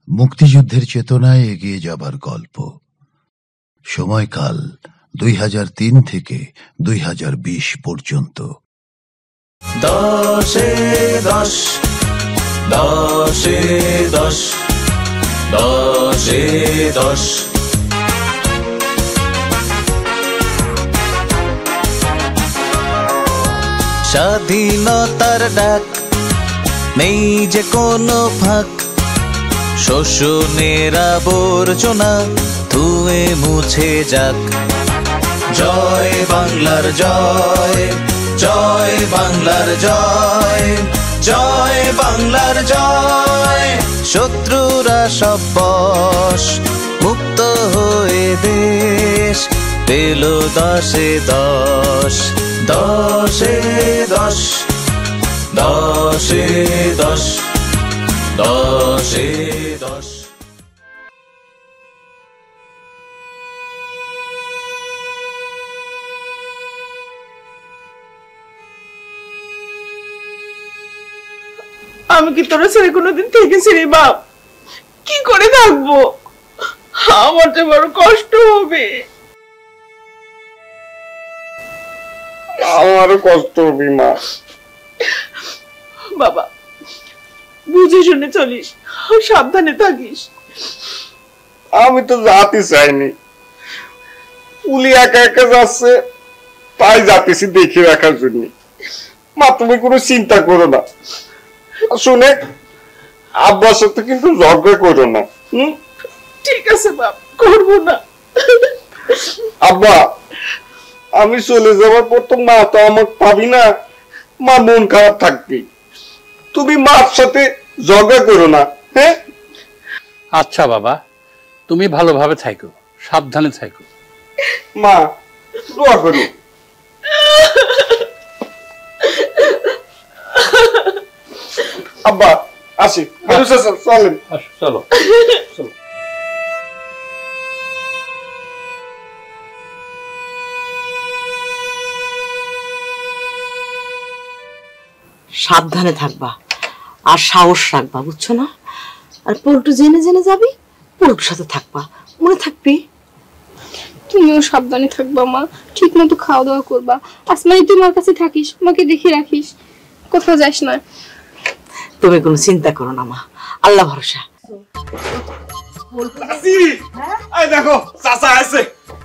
মুক্তিযুদ্ধের চেতনায় এগিয়ে যাবার গল্প। সময়কাল 2003 থেকে 2020 পর্যন্ত। 10-10 10-10 10-10 স্বাধীনতার ডাক, নেই যে কোনো ফাঁক, শোষণের আবর্জনা ধুয়ে মুছে যাক। জয় বাংলার জয়, জয় বাংলার জয়, জয় বাংলার জয়। শত্রুরা সব বশ, মুক্ত হয়ে দেশ পেল 10-10 10-10 10-10 10-10। আমি কি তোর ছেড়ে কোনোদিন থেকেছি রে বাপ? কি করে থাকবো? আমার যে বড় কষ্ট হবে। আমারও কষ্ট হবে মা। বাবা বুঝে শুনে চলিস, সাবধানে থাকিস। আমি তো যাতে চাইনি, পুলি একা একা যাচ্ছে, তাই যাতেছি দেখে রাখার জন্য। মা তুমি কোনো চিন্তা করো না। শুনে আব্বার সাথে কিন্তু ঝগড়া করো না। ঠিক আছে বাপ, করবো না। আব্বা আমি চলে যাওয়ার পর তো মা তো আমাকে পাবি না, মা মন খারাপ থাকবে। তুমি মার সাথে ঝগড়া করো না। হ্যাঁ আচ্ছা বাবা, তুমি ভালোভাবে থাকো, সাবধানে থাকো। মা দোয়া করো। আব্বা আসি, চলেন। চলো চলো। সাবধানে থাকবা আর সাহস রাখবা, বুঝছো না? আর পল্টু জেনে জেনে যাবি, পল্টুর সাথে থাকবা, মনে থাকবি। তুমিও সাবধানে থাকবা মা, ঠিক মতো খাওয়া দাওয়া করবা। আসমানি তুই আমার কাছে থাকিস, আমাকে দেখে রাখিস, কোথাও যাস না। তুমি কোনো চিন্তা করো না মা, আল্লাহ ভরসা। দেখো চাচা আছে।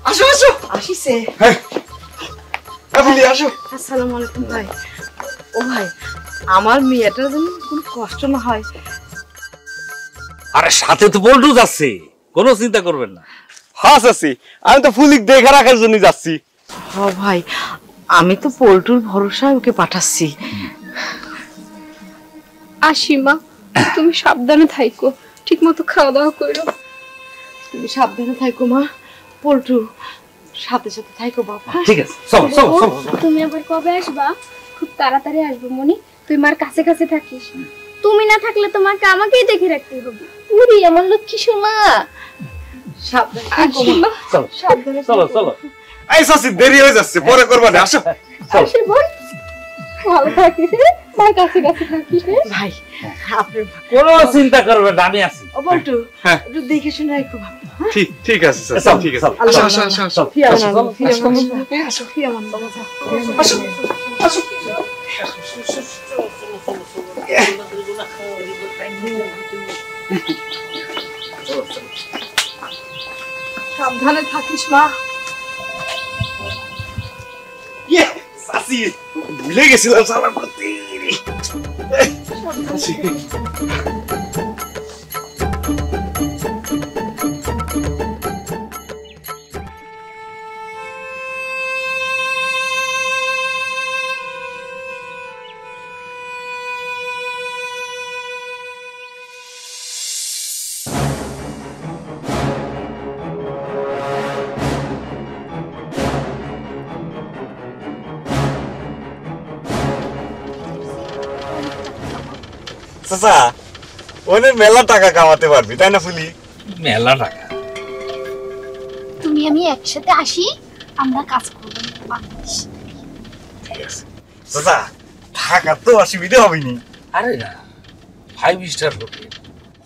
আসো আসো। আসিছে। আসো। আসসালামু আলাইকুম ভাই। ও ভাই, আমার মেয়েটার জন্য কোনো কষ্ট না হয়। আরে সাথে তো পল্টু যাচ্ছে, কোনো চিন্তা করবেন না। হ্যাঁ চাচি, আমি তো ফুলিক দেখে রাখার জন্য যাচ্ছি। হ্যাঁ ভাই, আমি তো পল্টুর ভরসায় ওকে পাঠাচ্ছি। আসি মা, তুমি সাবধানে থাইকো, ঠিক মতো খাওয়া দাওয়া করো। তুমি সাবধানে থাকো মা, পল্টু সাথে সাথে থাকো বাবা। ঠিক আছে, চলো চলো চলো। তুমি আবার কবে আসবা? খুব তাড়াতাড়ি আসবো মনি, তুই মার কাছে কাছে থাকিস। তুমি না থাকলে তোমাকে আমাকেই দেখে রাখতে হবে। পুরি আমার লক্ষ্মী সোনা। সাবধানে থাকো মা, সাবধানে চলো চলো। এই চাচি দেরি হয়ে যাচ্ছে, পরে করবা না। আসো আসি বোন, ভালো থাকিস, মার কাছে কাছে থাকিস। ভাই আপনার কোনো চিন্তা করবেন না, আমি আছি। ও পল্টু একটু দেখে শুনে রাখো বাবা। ঠিক আছে চাচা, ঠিক আছে। আসো আসো আসো আসো। ফিয়ামান আসো, ফিয়ামান বাবা। আসো আসো। সাবধানে থাকিস মা। চাচি ভুলে গেছিলাম সালাম করতে। চাচা ওদের মেলা টাকা কামাতে পারবি, তাই না ফুলি? মেলা টাকা। তুমি আমি একসাথে আসি, আমরা কাজ করব বাংলাদেশ। ঠিক আছে চাচা, থাকার তো অসুবিধা হবে নি। আরে না, 5 স্টার হোটেল,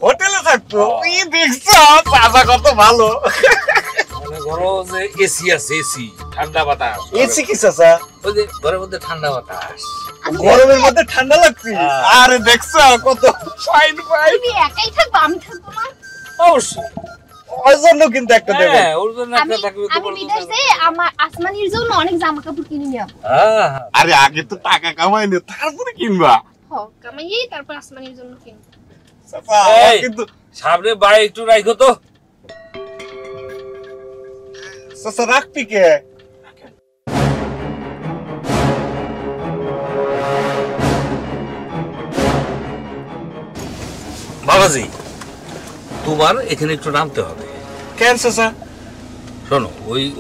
হোটেলে থাকতো এই দেখছো চাচা কত ভালো মনে করো যে এসি আছে, এসি ঠান্ডা বাতাস। এসি কি চাচা ওই যে ঘরের মধ্যে ঠান্ডা বাতাস, গরমের মধ্যে ঠান্ডা লাগছে আরে দেখছো কত ফাইন ফাইন তুমি একাই থাকবা, আমি থাকবো না? অবশ্যই। ওই জন্য কিন্তু একটা দেবে হ্যাঁ, ওর জন্য একটা থাকবে তো আমি বিদেশ যেয়ে আমার আসমানির জন্য অনেক জামা কাপড় কিনে নিয়ে আসবো। হ্যাঁ। আরে আগে তো টাকা কামাই নে তারপরে কিনবা কামাইয়ে তারপর আসমানির জন্য কিনবো। চাচা এই, কিন্তু সামনে বাড়ি একটু রাখো তো। চাচা রাখবি কে বাবাজি, তোমার এখানে একটু নামতে হবে। কেন চাচা শোনো,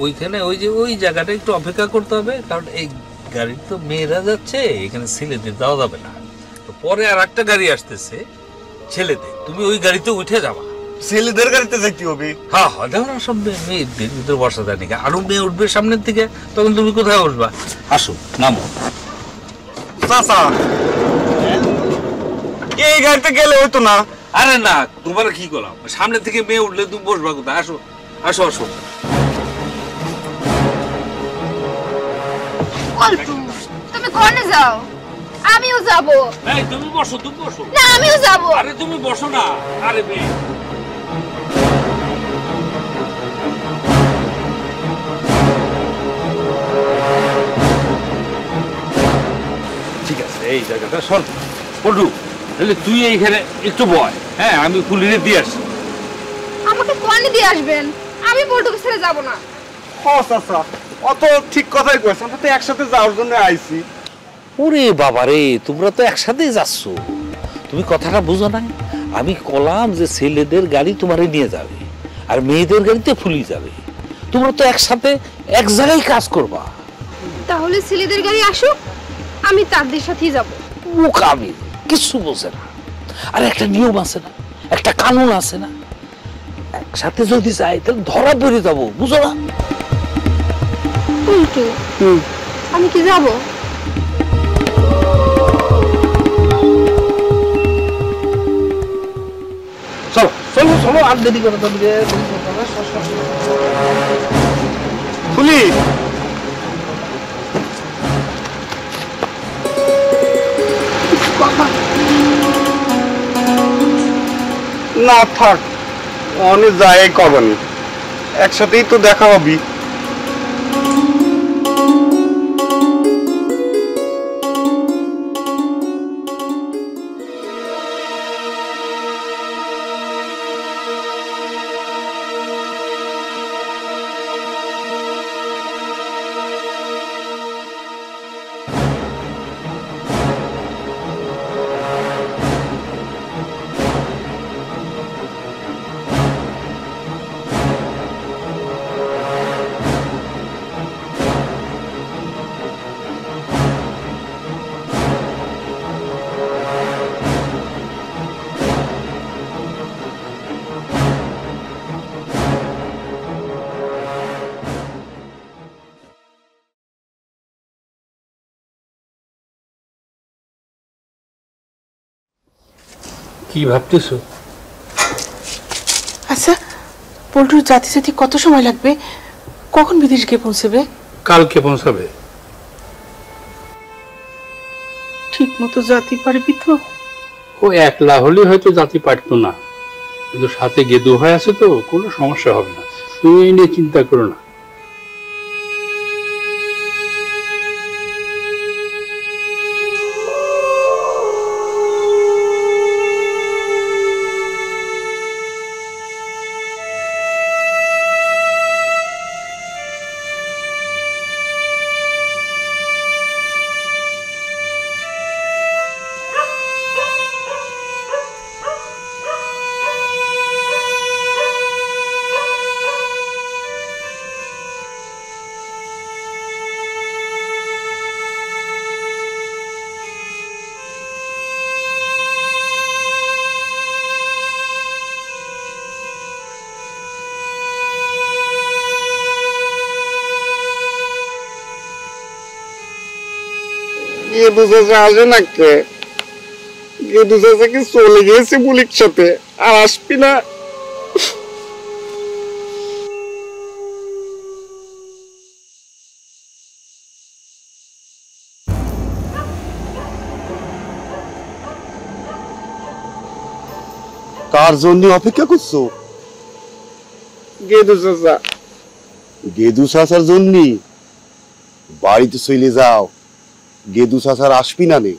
ওইখানে ওই জায়গাটা একটু অপেক্ষা করতে হবে, কারণ এই গাড়ি তো মেয়েরা যাচ্ছে, এখানে ছেলেদের যাওয়া যাবে না। তো পরে আর একটা গাড়ি আসতেছে ছেলেদের, তুমি ওই গাড়িতে উঠে যাবা। ছেলেদের গাড়িতে যাইতে হবে হ্যাঁ হ্যাঁ, দেখো না সব মেয়েদের ভিতরে বসা যায় নাকি, আরো মেয়ে উঠবে সামনের দিকে, তখন তুমি কোথায় উঠবা? আসো, নামো। চাচা এই গাড়িতে গেলে হইতো না আরে না, তোমার কি করলাম, সামনে থেকে মেয়ে উঠলে তুমি বসবা কোথায়? আসো আসো আসো। পল্টু, তুমি কোনে যাও? আমিও যাব। এই তুমি বসো, তুমি বসো। না, আমিও যাব। আরে তুমি বসো না। আরে মেয়ে, ঠিক আছে, এই জায়গাটা সর। পল্টু, তাহলে তুই এইখানে একটু বয়, হ্যাঁ, আমি কুলিরে দিয়ে আসি। আমাকে কোনে দিয়ে আসবেন? আমি পল্টুকে ছেড়ে যাব না। ও চাচা অত ঠিক কথাই কইছ আমরা তো একসাথে যাওয়ার জন্য আইছি ওরে বাবা রে, তোমরা তো একসাথেই যাচ্ছ, তুমি কথাটা বুঝো না। আমি কলাম যে ছেলেদের গাড়ি তোমারে নিয়ে যাবে আর মেয়েদের গাড়িতে ফুলি যাবে, তোমরা তো একসাথে এক জায়গায় কাজ করবা। তাহলে ছেলেদের গাড়ি আসুক, আমি তাদের সাথেই যাব। মুখামি কিছু বোঝে না। আর একটা নিয়ম আছে না, একটা কানুন আছে না, একসাথে যদি যাই তাহলে ধরা পড়ে যাবো, বুঝো না? পল্টু, আমি কি যাব? চলো চলো চলো, আর দেরি করো তো। খুলি না থাক অনেক যায় কবনি একসাথেই তো দেখা হবি কি ভাবতেছো? আচ্ছা, পল্টুর জাতি জাতি কত সময় লাগবে? কখন বিদেশ গিয়ে পৌঁছবে? কালকে পৌঁছাবে। ঠিক মতো জাতি পারবি তো? ও একলা হলে হয়তো জাতি পারতো না, কিন্তু সাথে গেদু হয়ে আছে তো, কোনো সমস্যা হবে না। তুমি এই নিয়ে চিন্তা করো না। ये बुझे जाओगे ना के গেদু চাচা কি চলে গিয়েছে পুলির সাথে, আর আসবি না? কার জন্য অপেক্ষা করছো? গেদু চাচা। গেদু চাচার জন্য? বাড়িতে চলে যাও, গেদু চাচার আসবি না নে।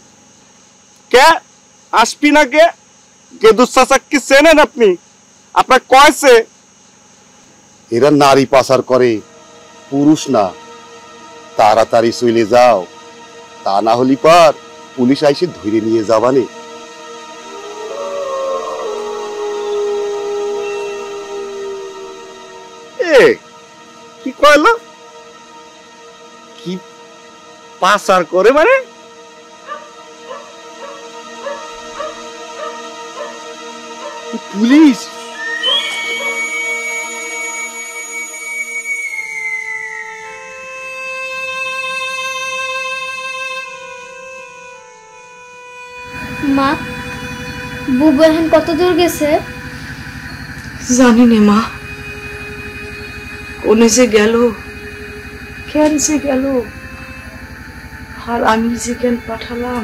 কে আসবি না কে? গেদু চাচা কি চেনেন আপনি? আপনার কয়েছে এরা নারী পাচার করে, পুরুষ না। তাড়াতাড়ি চলে যাও, তা না হলি পার পুলিশ আইসে ধরে নিয়ে যাবানে। কি কইলো? কি পাচার করে মানে? পুলিশ? মা, বুবু এখন কত দূর গেছে? জানি না মা, কোনে যে গেল, কেন যে গেল, আর আমি যে কেন পাঠালাম,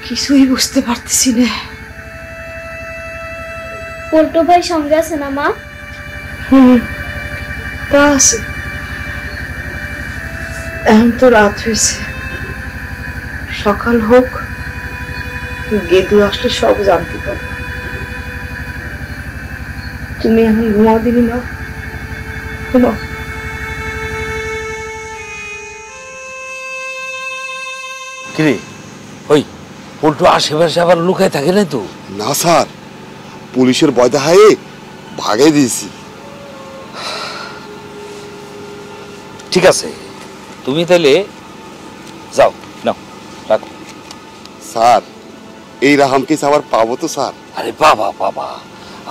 কিছুই বুঝতে পারতেছি না। পল্টু ভাই সঙ্গে আছে না মা? তা আছে। এখন তো রাত হয়েছে, সকাল হোক, গেদু আসলে সব জানতে পারবো। তুমি এখন ঘুমাও দিনি না, ঘুমাও। কিরে ওই পল্টু আশেপাশে আবার লুকায় থাকে না তো? না স্যার, পুলিশের ভয় দেখায়ে ভাগাই দিয়েছি। ঠিক আছে, তুমি তাহলে যাও, নাও রাখো। স্যার, এই রাহামকে আবার পাবো তো স্যার? আরে বাবা বাবা,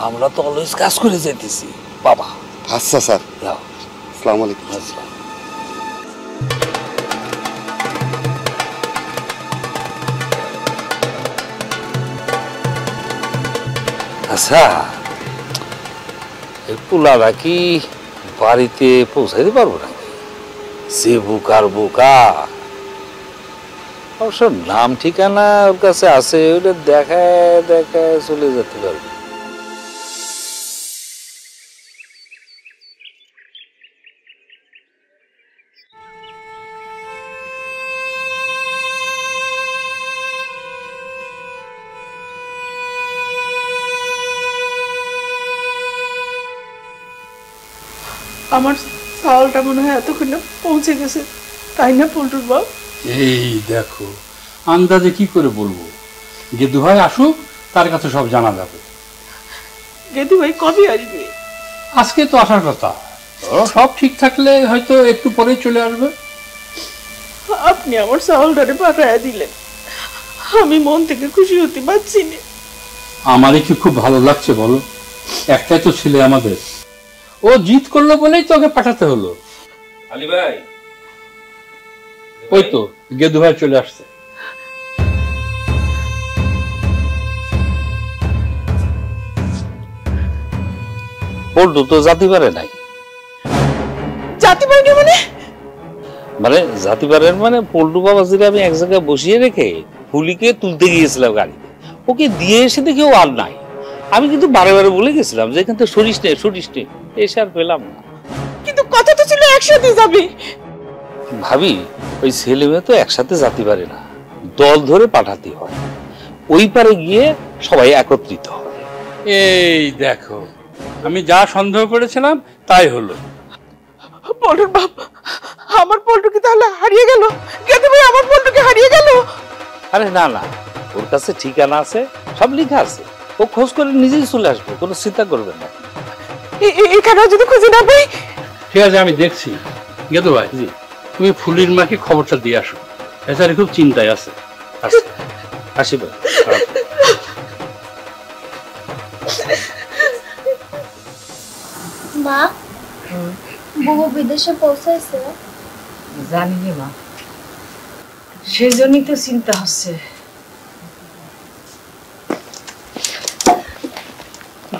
আমরা তো অলওয়েজ কাজ করে যাইতেছি বাবা। আচ্ছা স্যার, যাও। আসসালামু আলাইকুম। আচ্ছা, এই পোলাটা কি বাড়িতে পৌঁছাইতে পারবো নাকি? যে বোকার বোকা, অবশ্য নাম ঠিকানা ওর কাছে আছে, ওটা দেখায় দেখায় চলে যেতে পারবে। আমার চাউলটা মনে হয় এতক্ষণে পৌঁছে গেছে, তাই না পল্টুর বাপ? এই দেখো, আন্দাজে কি করে বলবো? গেদু ভাই আসুক, তার কাছে সব জানা যাবে। গেদু ভাই কবে আসবে? আজকে তো আসার কথা, সব ঠিক থাকলে হয়তো একটু পরেই চলে আসবে। আপনি আমার চাউলটারে পাঠাইয়া দিলেন, আমি মন থেকে খুশি হতে পারছি না। আমারই কি খুব ভালো লাগছে বলো? একটাই তো ছেলে আমাদের, ও জিদ করলো বলেই তো ওকে পাঠাতে হলো। আলী ভাই, ওই তো গেদু ভাই চলে আসছে। পল্টু তো জাতি পারে নাই। জাতি পারে না মানে? মানে জাতি পারেন মানে পল্টু বাবাজিরে আমি এক জায়গায় বসিয়ে রেখে ফুলিকে তুলতে গিয়েছিলাম গাড়িতে, ওকে দিয়ে এসে দেখে ও আর নাই। আমি কিন্তু বারে বারে বলে গেছিলাম যে এখান থেকে সরিস নে, এসে আর পেলাম না। কিন্তু কথা তো ছিল একসাথে যাবে। ভাবি, ওই ছেলে মেয়ে তো একসাথে জাতি পারে না, দল ধরে পাঠাতে হয়, ওই পারে গিয়ে সবাই একত্রিত হয়। এই দেখো, আমি যা সন্দেহ করেছিলাম তাই হলো। পল্টুর বাপ, আমার পল্টু কি তাহলে হারিয়ে গেল? গেদু ভাই আমার পল্টুকে হারিয়ে গেল? আরে না না, ওর কাছে ঠিকানা আছে, সব লেখা আছে, ও খোঁজ করে নিজেই চলে আসবে, কোনো চিন্তা করবেন না। এখানে যদি খুঁজে না পাই? ঠিক আছে, আমি দেখছি। গেদু ভাই, জি, তুমি ফুলির মাকে খবরটা দিয়ে আসো, এছাড়া খুব চিন্তায় আছে। আসি ভাই। মা, বুবু বিদেশে পৌঁছাইছে? জানি না মা, সেজন্যই তো চিন্তা হচ্ছে।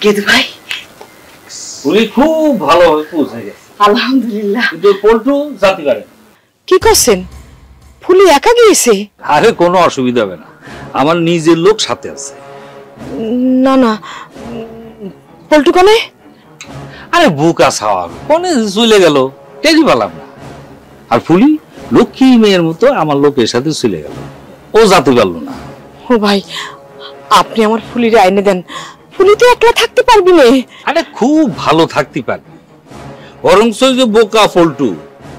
গেদু ভাই ফুলি খুব ভালোভাবে পৌঁছে গেছে আলহামদুলিল্লাহ। কিন্তু পল্টু জাতি পারে কি করছেন? ফুলি একা গিয়েছে? আরে কোনো অসুবিধা হবে না, আমার নিজের লোক সাথে আছে। না না, পল্টু কোনে? আরে বুকা ছাওয়া কোনে চলে গেল, টেরি পেলাম না। আর ফুলি লক্ষ্মী মেয়ের মতো আমার লোকের সাথে চলে গেল, ও যেতে পারলো না। ও ভাই, আপনি আমার ফুলিরে আইনে দেন, ফুলি তো একলা থাকতে পারবি না। আরে খুব ভালো থাকতে পারবি, বরঞ্চ যে বোকা পল্টু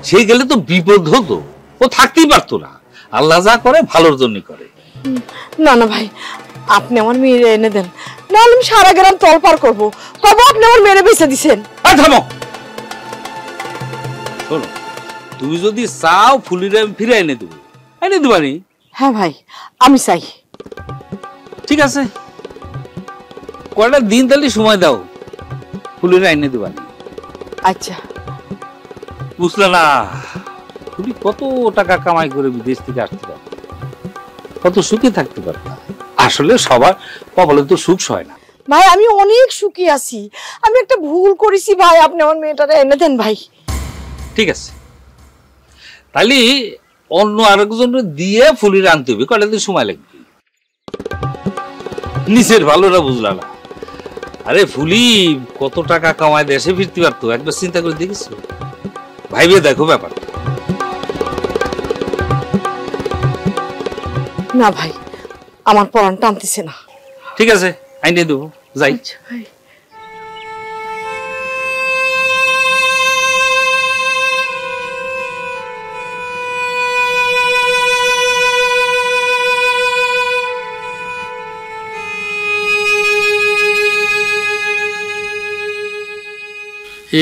সে গেলে তো বিপদ হতো, ও থাকতেই পারতো না। আল্লাহ যা করে ভালোর জন্য করে। না না ভাই, আপনি আমার মেয়েরে এনে দেন, নাহলে আমি সারা গ্রাম তলপার করবো, কবে আপনি আমার মেয়েরে বেঁচে দিছেন। থামো, শোনো, তুমি যদি চাও ফুলিরে আমি ফিরে এনে দেবো, এনে দেবানি? হ্যাঁ ভাই, আমি চাই। ঠিক আছে, কয়টা দিন তাহলে সময় দাও, ফুলিরে এনে দেবানি। আচ্ছা। বুঝলে না, তুমি কত টাকা কামাই করে বিদেশ থেকে আসতে পারত, কত সুখে থাকতে পারত। আসলে সবার কপালে তো সুখ হয় না ভাই। আমি অনেক সুখী আছি, আমি একটা ভুল করেছি ভাই, আপনি আমার মেয়েটারে এনে দেন ভাই। ঠিক আছে, তাহলে অন্য আরেকজন দিয়ে ফুলির আনতে হবে, কয়টা দিন সময় লাগবে। নিজের ভালোটা বুঝলা না। আরে ফুলি কত টাকা কামায় দেশে ফিরতে পারতো, একবার চিন্তা করে দেখিস, ভাইবে দেখো ব্যাপারটা। না ভাই, আমার পরাণ টানতেছে না। ঠিক আছে, আইনে দেবো, যাই। ভাই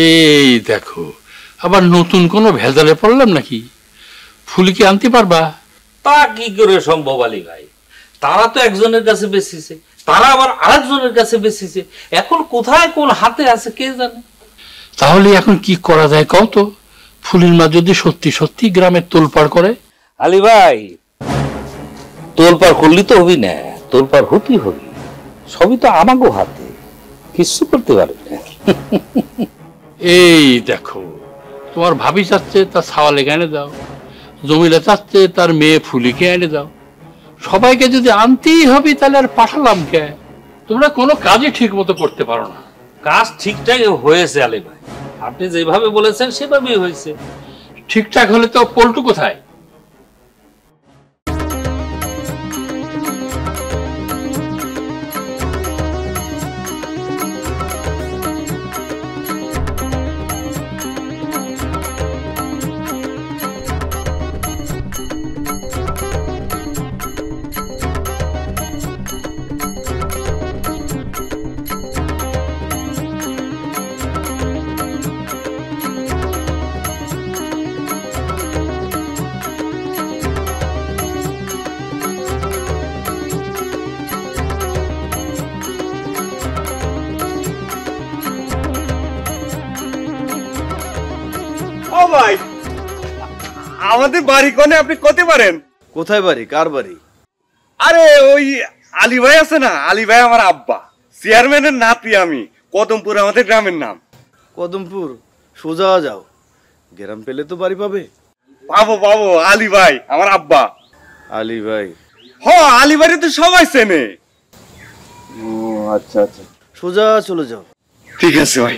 এই দেখো, আবার নতুন কোনো ভেজালে পড়লাম নাকি? ফুলিকে আনতে পারবা? তা কি করে সম্ভব আলী ভাই? তারা তো একজনের কাছে বেশিছে, তারা আবার আরেকজনের কাছে বেশিছে, এখন কোথায় কোন হাতে আছে কে জানে। তাহলে এখন কি করা যায় কও তো? ফুলির মা যদি সত্যি সত্যি গ্রামে তোলপাড় করে? আলী ভাই, তোলপাড় করলি তো হবি না, তোলপাড় হতেই হবি, সবই তো আমাগো হাতে, কিছু করতে পারবে না। এই দেখো, তোমার ভাবি চাচ্ছে তার ছাওয়ালেকে এনে দাও, জমিলা চাচ্ছে তার মেয়ে ফুলিকে এনে দাও। সবাইকে যদি আনতেই হবে তাহলে আর পাঠালাম কে? তোমরা কোনো কাজই ঠিক মতো করতে পারো না। কাজ ঠিকঠাক হয়েছে আলী ভাই, আপনি যেভাবে বলেছেন সেভাবেই হয়েছে। ঠিকঠাক হলে তো পল্টু কোথায়? ও ভাই, আমাদের বাড়ি কোনে, আপনি করতে পারেন? কোথায় বাড়ি? কার বাড়ি? আরে ওই আলী ভাই আছে না, আলী ভাই আমার আব্বা, চেয়ারম্যানের নাতি আমি। কদমপুর আমাদের গ্রামের নাম। কদমপুর? সোজা যাও, গ্রাম পেলে তো বাড়ি পাবে। পাবো পাবো, আলী ভাই আমার আব্বা। আলী ভাই? হ, আলী ভাই তো সবাই চেনে। ও আচ্ছা আচ্ছা, সোজা চলে যাও। ঠিক আছে ভাই।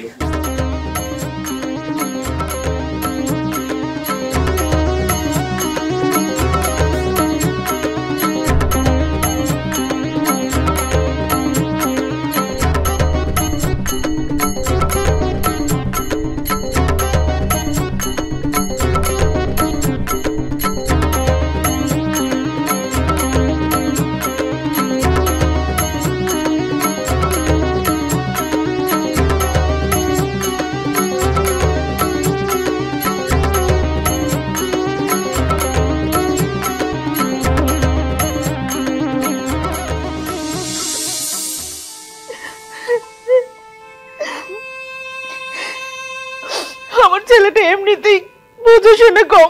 আমার ছেলেটা এমনিতেই বুঝে শুনে কম,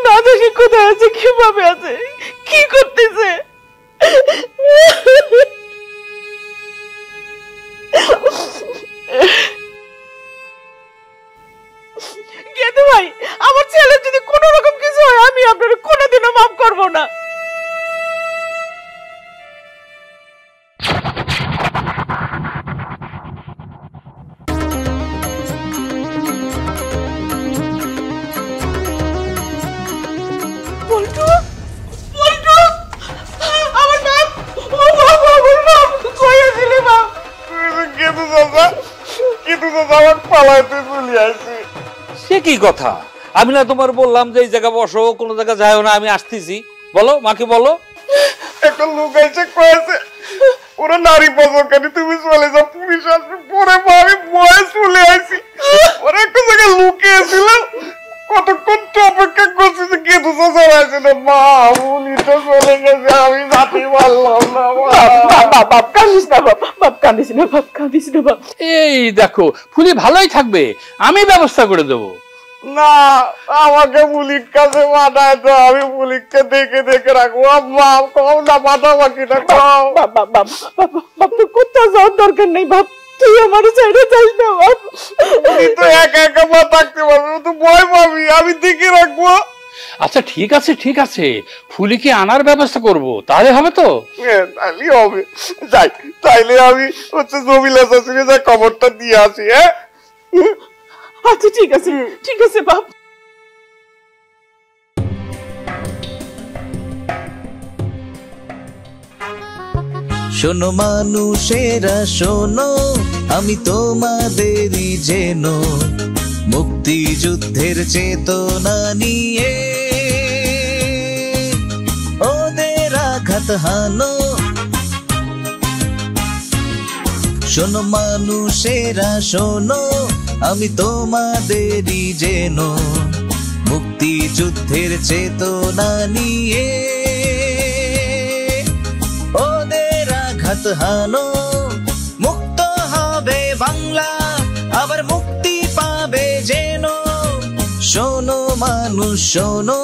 না দেখে কোথায় আছে, কিভাবে আছে, কি করতেছে। পারবো না। সে কি কথা? আমি না তোমার বললাম যে এই জায়গা বসো, কোন জায়গা যাও না, আমি আসতেছি। বলো মাকে বলো। একটা লোক এসে কয়েছে ওরা নারী প্রজনকারী, তুমি চলে যাও, পুলিশ আসবে। পরে মা আমি ভয়ে চলে আসি। ওরা একটা জায়গায় লুকিয়েছিলাম, কতক্ষণ তো অপেক্ষা করছি যে কেতু চাচা আসে না। মা উনিটা চলে গেছে, আমি যাতে পারলাম না। বাপ কাঁদিস না, বাপ কাঁদিস না, বাপ কাঁদিস না বাপ। এই দেখো ফুলি ভালোই থাকবে, আমি ব্যবস্থা করে দেবো। না, আমাকে পুলিশ কাছে পাঠায় তো, আমি পুলিশকে দেখে দেখে রাখবো। বাপ কম না, পাঠাবাকিটা কম। বাপ তো কোথাও যাওয়ার দরকার নেই বাপ, তুই আমার সাইডে যাস না বাপ। তুই তো একা একা মা থাকতে পারবি, তো ভয় পাবি, আমি দেখে রাখবো। আচ্ছা ঠিক আছে ঠিক আছে, ফুলিকে আনার ব্যবস্থা করব, তাহলে হবে তো? তাহলে হবে। যাই, তাইলে আমি হচ্ছে জমিলা চাষিকে যা খবরটা দিয়ে আসি। হ্যাঁ আচ্ছা ঠিক আছে, ঠিক আছে বাপ। শোনো মানুষেরা শোনো, আমি তোমাদেরই যেন মুক্তিযুদ্ধের চেতনা নিয়ে ওদের আঘাত হানো। শোনো মানুষেরা শোনো, আমি তোমাদেরই যেন মুক্তিযুদ্ধের চেতনা নিয়ে ওদের আঘাত হানো। মুক্ত হবে বাংলা, আবার মুক্তি পাবে যেন। শোনো মানুষ শোনো।